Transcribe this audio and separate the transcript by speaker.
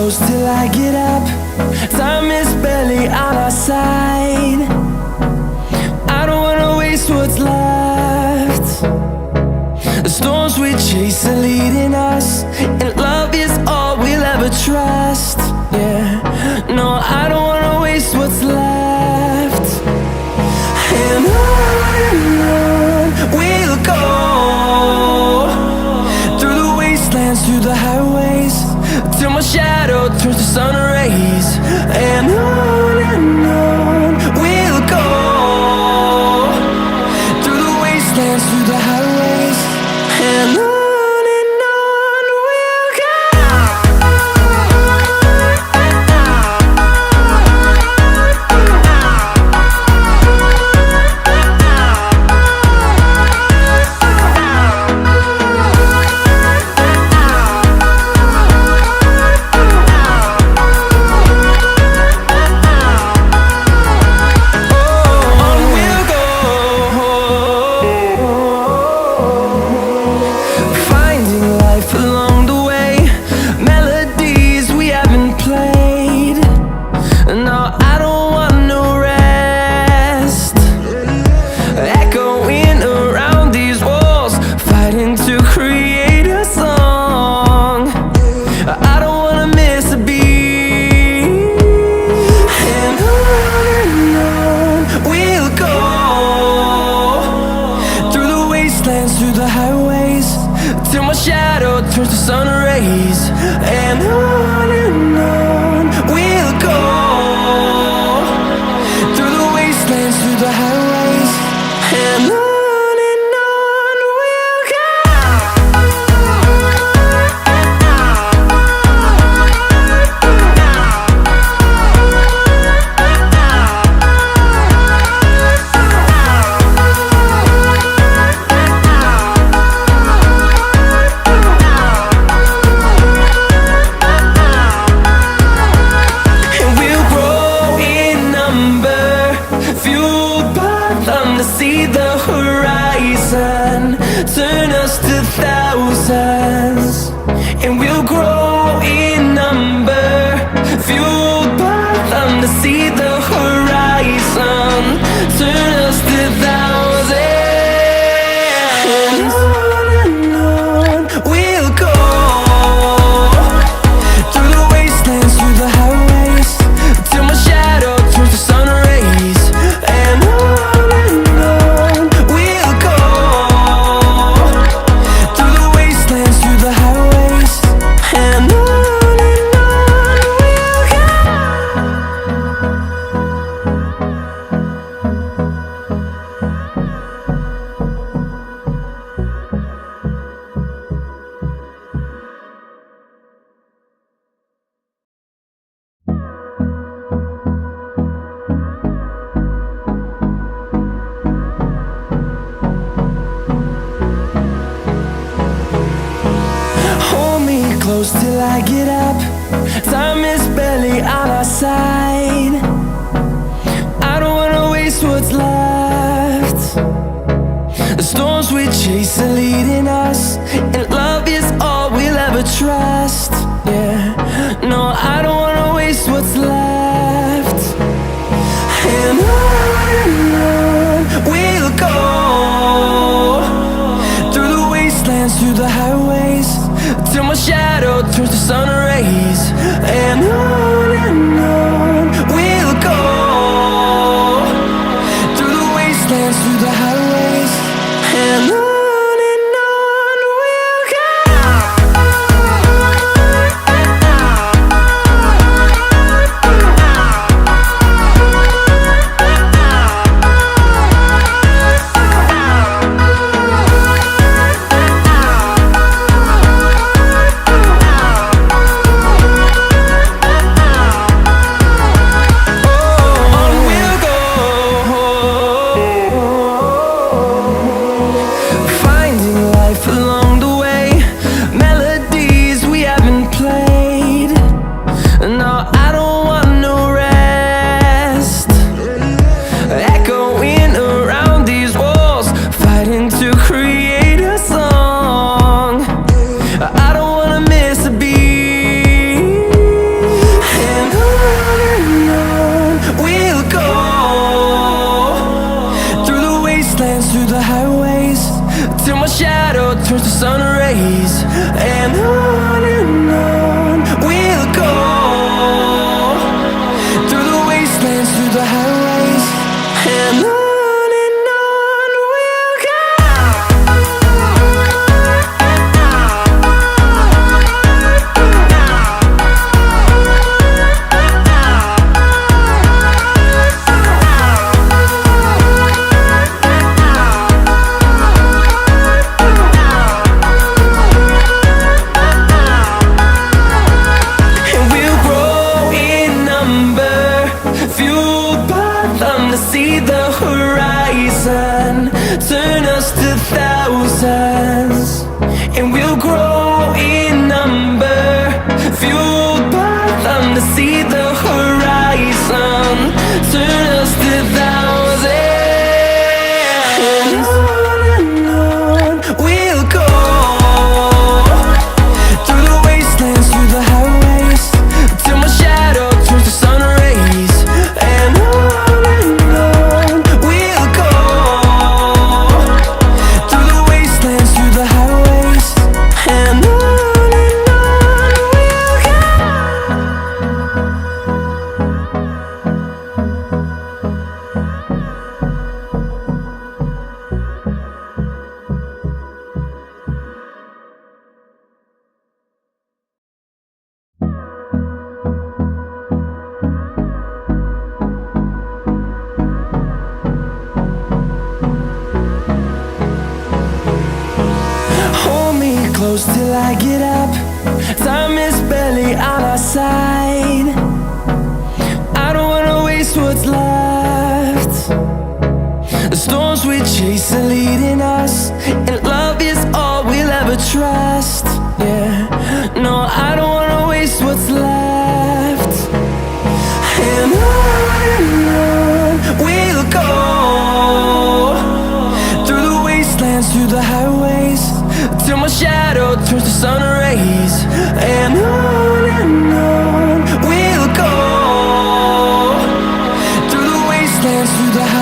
Speaker 1: close till I get up. Time is barely on our side. I don't wanna waste what's left. The storms we chase are leading us, and love is all we'll ever trust. Yeah, no, I don't wanna waste what's left. And on we'll go, through the wastelands, through the highways, till my shadow turns to sun rays. And on we'll go, through the wastelands, through the highways, and on we'll go. Through the highways, till my shadow turns to sun rays. And on we'll go, through the wastelands, through the highways, and on we'll go. See the horizon turn us to thousands, and we'll grow in number, fueled by them to see the horizon turn us to thousands. And on we'll go, through the wastelands, through the highways, till my shadow turns to sun rays. And close till I get up. Time is barely on our side. I don't wanna waste what's left. The storms we chase are leading us, and love is all we'll ever trust. Yeah, no, I don't wanna waste what's left. And on we'll go, through the wastelands, through the highways, till my shadow turns to sun rays. And on we'll see the horizon, turn us to thousands, and we'll grow in number, fueled by them to see the horizon, turn us to thousands, and on we'll go, through the wastelands, through the highways, till my shadow turns to sun rays, and on we'll go, through the wastelands, through the highways, and on we'll go. Hold me close till I get up. Time is barely on our side. I don't wanna waste what's left. The storms we chase are leading us, and love is all we'll ever trust. Yeah, no, I don't wanna waste what's left. And on we'll go, through the wastelands, through the highways, till my shadow turns to sun rays, and on we'll go, through the wastelands, through the highways.